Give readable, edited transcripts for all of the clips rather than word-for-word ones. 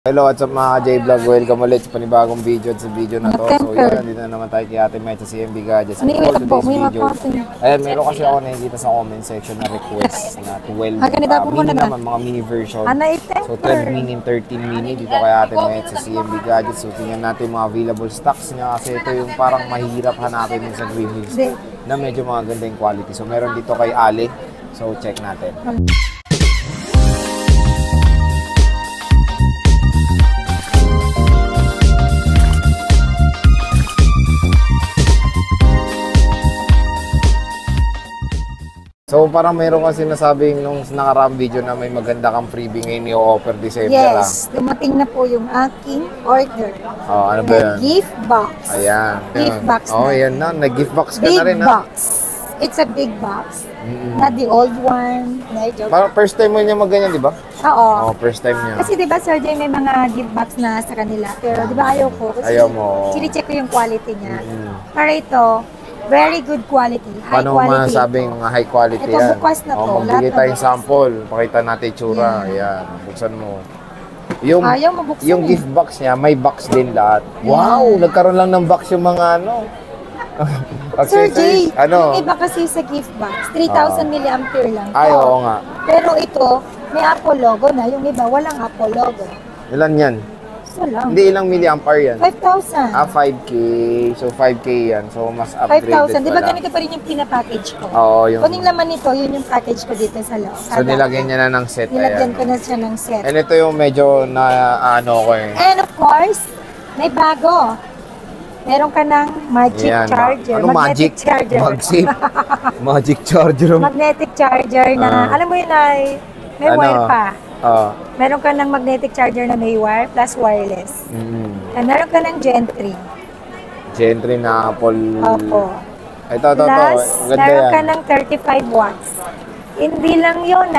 Hello, what's up mga J-Vlog? Welcome ulit sa panibagong video at sa video na to. So yan, nandito na naman tayo kay Ate Met sa CMB Gadgets. And for today's video, ayan, meron kasi ako nakikita sa comment section na request na 12 mini naman, mga mini version. So 12 mini and 13 mini dito kay Ate Met sa CMB Gadgets. So tingnan natin mga available stocks niya kasi ito yung parang mahirap hanapin sa Green Hills na medyo mga ganda yung quality. So meron dito kay Ale. So check natin. So parang meron kasi nasabing nung nakaraang video na may maganda kang freebie ngayon i-offer December. Yes, dumating na po yung aking order. Oh, ano ba yan? Gift box. Ayan. Gift box na. Oh, yan na. Nag-gift box ka big na rin box. Ha? It's a big box. Not the old one. Parang first time mo niya magganyan, di ba? Oo. Oh, first time niya. Kasi di ba, Sir Jay, may mga gift box na sa kanila. Pero di ba ayaw ko? Kasi ayaw mo. Chine-check ko yung quality niya. Para ito, very good quality, high paano quality. Paano masabing high quality ito, yan? Ito bukas na to. Magbigay tayong sample. Pakita natin yung tsura. Ayan. Buksan mo. Yung, ayaw mabuksan yung gift box niya, may box din lahat. Wow! Nagkaroon lang ng box yung mga ano. Sir Jay, ano? yung iba kasi sa gift box, 3,000 mAh lang. Ay, oo nga. Pero ito, may Apple logo na. Yung iba, walang Apple logo. Ilan yan? Isa lang. Hindi, ilang milliampere yan? 5,000. 5K. So, 5K yan. So, mas upgraded 5,000. Di ba ganito pa rin yung pinapackage ko? Oo, yung... Kuning laman nito, yun yung package ko dito sa loob. So, nilagyan niya na ng set. Nilagyan ko na siya ng set. And ito yung medyo na ano ko eh. And of course, may bago. Meron ka ng magic charger. Ano magic? Charger. Magic charger. Magnetic charger na, alam mo yun ay, may wire pa. Meron ka ng magnetic charger na may wire plus wireless. And meron ka ng Gen 3. Gen 3 na Apple. Opo. Ito. Plus, ganda meron yan. ka ng 35 watts. Hindi lang yun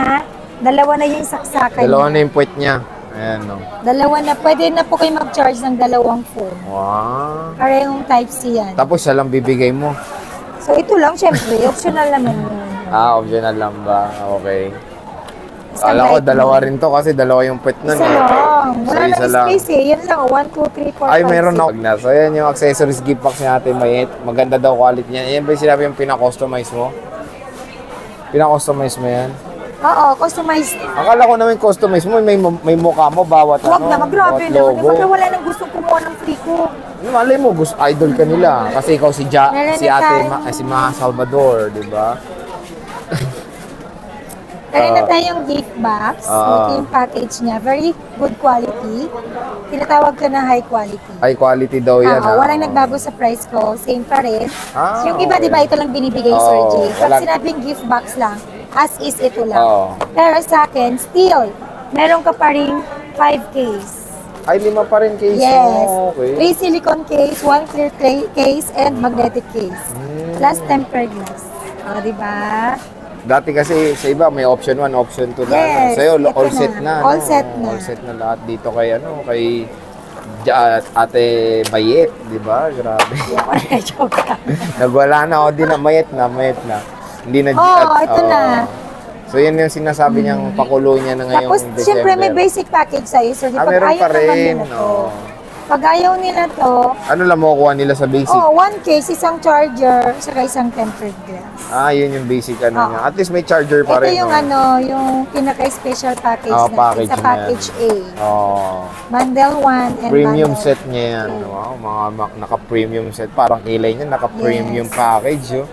dalawa na yung saksakan. Dalawa na yung puwet niya. Ayan, no. Dalawa na. Pwede na po kayo mag-charge ng dalawang phone. Wow. Parehong Type-C yan. Tapos siya lang bibigay mo. So ito lang, syempre. Optional naman yun. Optional lang ba? Okay. Kala ko dalawa rin to kasi dalawa yung puwet nun. Isa lang. Wala isa lang space eh. Yan lang. 1, 2, 3, 4, 5, Ay, meron ako. So, yan yung accessories gift box natin. Maganda daw quality niya. Yan ba yung sinabi yung pina-customize mo? Pina-customize mo yan? Oo, customized. Akala ko naman customize mo, may mukha mo, bawat Huwag na, grabe naman. Pagka wala nang gustong kumuha ng free ko. Malay mo, idol ka nila. Kasi ikaw si si Maha Salvador, di ba? Meron na tayong gift box. Ito yung package niya. Very good quality. Tinatawag ko na high quality. High quality daw yan. Walang nagbago sa price ko. Same pa rin. Yung iba, di ba, ito lang binibigay, Sir Jay. Pag sinabing gift box lang, as is ito lang. Pero sa akin, still, meron ka pa rin 5 case. Ay, 5 pa rin case? Yes. Okay. 3 silicone case, 1 clear case, and magnetic case. Plus tempered glass. Di ba? Dati kasi sa iba may option 1, option 2 na. Yes, Sa'yo, all set na. All set na. All set na lahat dito kay Ate Mayet, di ba? Grabe. Joke lang. Nagwala na, di na, mayet na. Hindi na ito na. So, yan yung sinasabi niyang pakulo niya na ngayong Tapos, December. siyempre, may basic package sa'yo. So, pag meron ayaw pa rin. naman nila to, pag ayaw nila to, ano lang makukuha nila sa basic? 1 case, isang charger, saka isang tempered glass. Yun yung basic niya. At least may charger pa rin. Ito yung yung pinaka-special package natin package sa package A. Bundle 1 and premium bundle set niya yan. Wow, mga naka-premium set. Parang kilay niya, naka-premium package.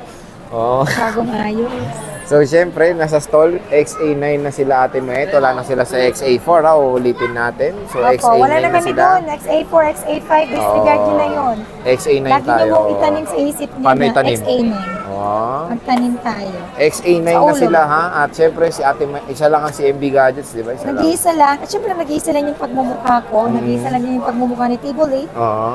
Bagong ayos. So, syempre, nasa stall, XA9 na sila Ate Mayet. Wala na sila sa XA4, ulitin natin. So, XA9 wala na kami sila. doon. XA4, XA5, disregard nyo na yun. XA9 Lagi tayo. nyo mong itanim sa isip nyo Paano na itanim? XA9. Magtanim tayo. XA9 na sila, ha? At syempre, si Ate Mayet, isa lang ang CMB Gadgets, di ba? Nag-iisa lang. At syempre, nag-iisa lang yung pagmumukha ko. Nag-iisa lang yung pagmumukha ni Tiboli.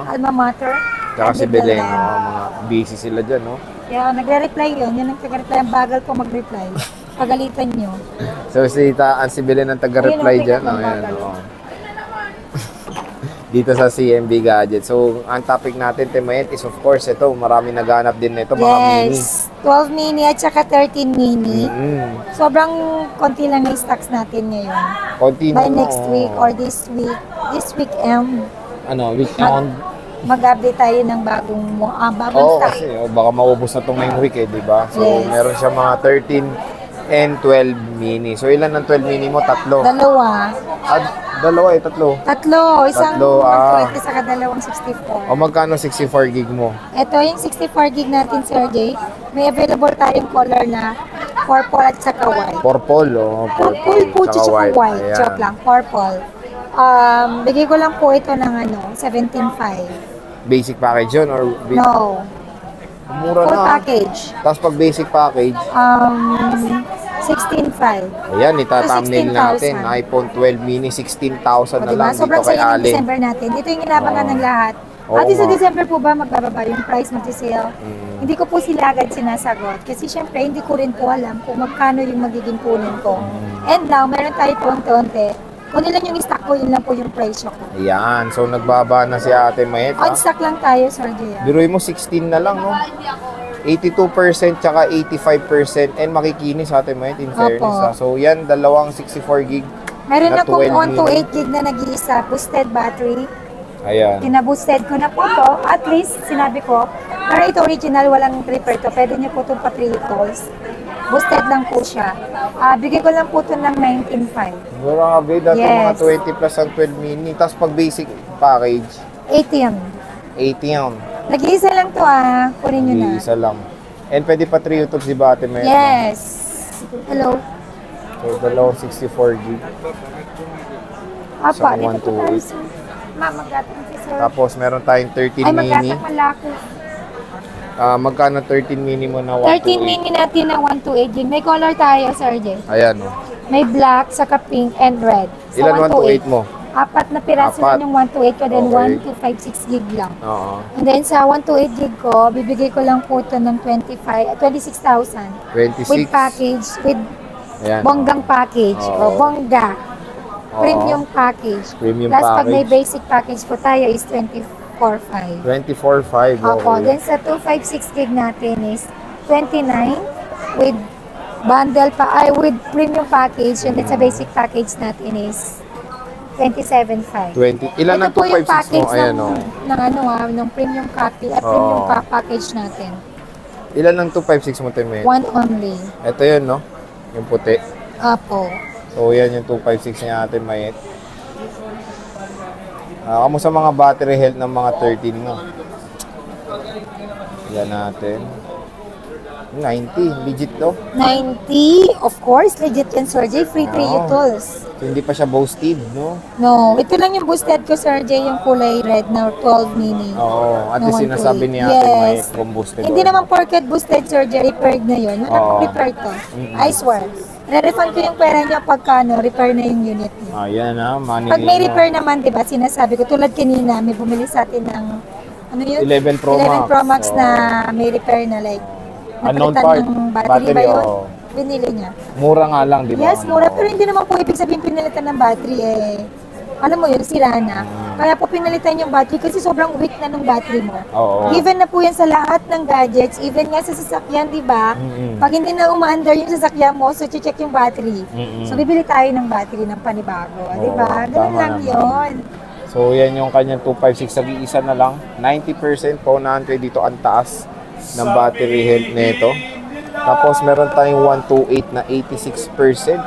Alma Mater. Tsaka si Belen. Mga busy sila dyan, no? Kaya nagre-reply yun. Yan ang taga-reply. Ang bagal ko mag-reply. Pagalitan nyo. So, si Belen ang taga-reply dyan. Dito sa CMB Gadgets. So, ang topic natin, Temayet, is of course, ito, marami naghanap din nito, mga mini. 12 mini at saka 13 mini. Sobrang konti lang yung stocks natin ngayon. Konti By next week or this weekend. Weekend? Mag-update tayo ng bagong stock. Kasi baka maubos na itong ngayong week di ba? So, meron siya mga 13 and 12 mini. So, ilan ang 12 mini mo? Tatlo? Dalawa. Tatlo. Isang 120 saka dalawang 64. O magkano 64 gig mo? Ito yung 64 gig natin, Sir Jay. May available tayong color na purple at saka white. Purple po, tsaka white. Joke lang, purple. Bigay ko lang po ito ng 17.5. Basic package yun? Or No. Mura Full na. package. Tapos pag basic package? 16.5. Ayan, ita-thumbnail 16,000. natin. iPhone 12 mini, 16,000 na lang Sobrang dito kay sale ng Allen. December natin. Dito yung inabangan ng lahat. Oo At sa nga. December po ba magbababa yung price mag-sale? Hindi ko po sila agad sinasagot. Kasi syempre, hindi ko rin po alam kung magkano yung magiging kunin ko. And now, meron tayo po unti-unti. Kung ilan yung stock ko, yun lang po yung presyo ko. Ayan, so nagbaba na si Ate Mayet. On stock lang tayo, Sir Jay. Biruin mo 16 na lang, no? 82% tsaka 85% and makikinis Ate Mayet in fairness. So yan, dalawang 64 gig. Meron na akong 12 1 to 8 gig na nag-iisa, boosted battery. Ayan. Pinaboosted ko na po to. At least, sinabi ko, pero ito original, walang repair to. Pwede niyo po itong pa-3 boosted lang po siya. Bigay ko lang po ito ng 19.5. Grabe, dati mga Yes. 20 plus ang 12 mini. Tapos pag basic package, 18. 18. Nag-iisa lang to kunin nyo na. Isa lang. And pwede pa 3 YouTube si Ate Mayet. Yes. Hello. So dalawang 64 gig. Apa, Isang dito po 128. tayo, sir. Magkatang si sir. Tapos meron tayong 13 Ay, mini. magkatang malaki. Magkano 13 mini mo na 13 128? mini natin na 1 to 8 gig. May color tayo, Sir Jay. Ayan, oh. May black, saka pink, and red. Ilan 1 to 8 mo? 4 na piraso Apat. lang yung 1 to 8 ko, then Okay. 1 to 5, 6 gig lang. Oo. And then sa 1 to 8 gig ko, bibigay ko lang po ito ng 26,000. 26. With package, with Ayan. bonggang package. Oo. O bongga. Oo. Premium package. Premium Plus pag may package. basic package po tayo is 24,500. 24.5. Opo, Okay. then sa 256 gig natin is 29 with bundle with premium package, and then sa basic package natin is 27.5. 20. Ilan ang Ito po yung 256 package mo? Ayan, oh. ng premium package, Oo. premium package natin. Ilan ang 256 mo, Temet? One only. Ito yun, no? Yung puti. Opo. So, yan yung 256 niya Ate Mayet. Kamusta mga battery health ng mga 13 mo? Yan natin. 90. Legit to. 90, of course, legit yan, Sir Jay. Free 3 Oo. tools. So, hindi pa siya boosted, no? No, ito lang yung boosted ko, Sir Jay, yung kulay red na 12 mini. Oo. At No, least 1 to sinasabi 8. ni Ate Mayet kung boosted. Hindi or naman porket boosted, Sir Jay, repaired na yun. Wala Oo. pong repair to. I swear. Re-refund ko yung pera niyo pagka repair na yung unit niyo. Ayan na, money. Pag may repair naman, di ba, sinasabi ko, tulad kanina, may bumili sa atin ng, ano yun? 11 Pro 11 Pro Max Max. na may repair na like, Unknown napalitan part. ng battery, Battery, ba yun? oo. Binili niya. Mura nga lang, di ba? Yes, mura, pero hindi naman po ibig sabihin pinalitan ng battery alam mo yun, sira na. Kaya po pinalitan yung battery kasi sobrang weak na ng battery mo. Oo. Given na po yan sa lahat ng gadgets, even nga sa sasakyan, di ba? Pag hindi na umaandar yung sasakyan mo, so check yung battery. So bibili tayo ng battery ng panibago, di ba? Oo, Ganun tama lang naman. yun. So, yan yung kanyang 256. Nag-iisa na lang. 90% po na dito ang taas ng battery health nito. Tapos, meron tayong 128 na 86%.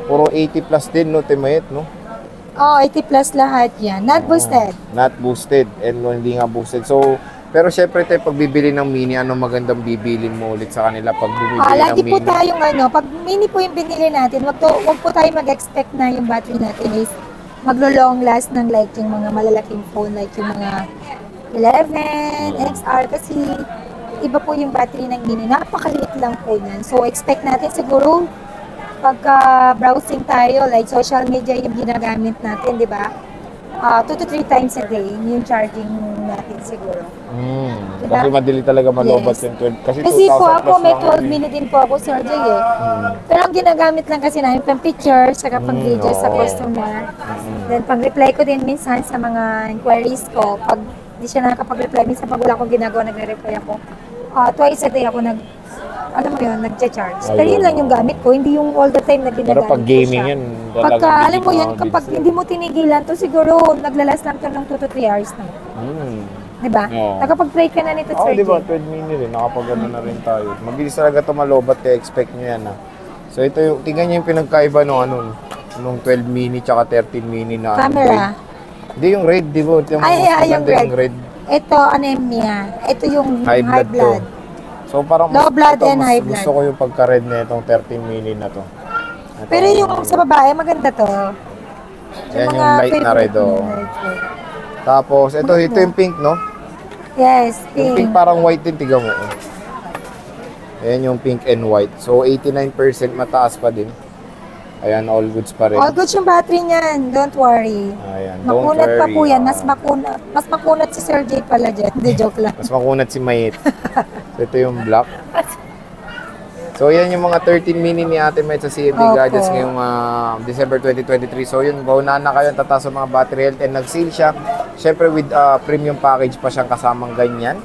Puro 80 plus din, no, Temayet, no? Oh, 80 plus lahat yan. Not boosted. Not boosted and hindi nga boosted. So, pero syempre tayo pag bibili ng mini, anong magandang bibilin mo ulit sa kanila pag bumibili ng Lagi po mini? tayong pag mini po yung binili natin, wag po tayo mag-expect na yung battery natin is maglo-long last ng like yung mga malalaking phone, like yung mga 11, XR, kasi iba po yung battery ng mini. Napakaliit lang po yan. So, expect natin siguro pagka browsing tayo, like social media yung ginagamit natin, di ba? 2 to 3 times a day yung charging natin siguro. Diba? Kasi madali talaga malobat Yes. yung 12. Kasi Kasi 2,000 po ako, plus may lang 12 yun eh. minute din po ako, Sir Jay Pero ang ginagamit lang kasi namin pang picture, saka pang video sa oo. customer. Then pang reply ko din minsan sa mga inquiries ko, pag di siya nakakapag-reply, minsan pag wala akong ginagawa, nagre-reply ako. twice a day ako nagcha-charge. Pero yun lang yung gamit ko, hindi yung all the time na ginagamit Pero pag gaming yun, Pagka, alam mo yan, kapag hindi mo tinigilan to, siguro naglalas lang to ng 2 to 3 hours na. Diba? Oo. Nakapag-play ka na nito, Sir diba? Jay? 12 mini rin. Nakapag-ano na rin tayo. Mabilis talaga ito malobat kaya expect nyo yan. So ito yung, tingnan nyo yung pinagkaiba nung 12 mini tsaka 13 mini na Camera. Hindi yung red, di ba? Yung red. Ito, anemia. Ito yung high blood. So parang low blood and high blood. Gusto ko yung pagka-red na itong 13 mini na to. Pero yung sa babae, maganda to. Yan yung light na red, Tapos, ito yung pink, no? Yes, pink. Yung pink parang white din, tiga mo. Ayan yung pink and white. So, 89% mataas pa din. Ayan, all goods pa rin. All goods yung battery niyan, don't worry. Ayan, makunat pa po yan, mas makunat si Sir Jay pala dyan. Hindi, joke lang. Mas makunat si Mayet. So, ito yung black. So, yan yung mga 13 mini ni Ate Met sa CMB Gadgets ngayong December 2023. So, yun, baunahan na kayo, tataas sa mga battery health and nag-sale siya. Siyempre, with premium package pa siyang kasamang ganyan.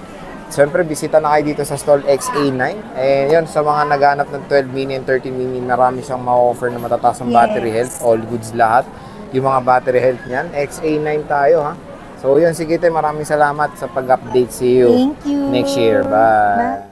Siyempre, bisita na kayo dito sa stall XA9. And yun, sa mga naghanap ng 12 mini and 13 mini, marami siyang ma-offer na matataas ang battery health. All goods lahat. Yung mga battery health niyan, XA9 tayo, ha. So, yun, sige tayo, maraming salamat sa pag-update. See you Thank you. next year. Bye.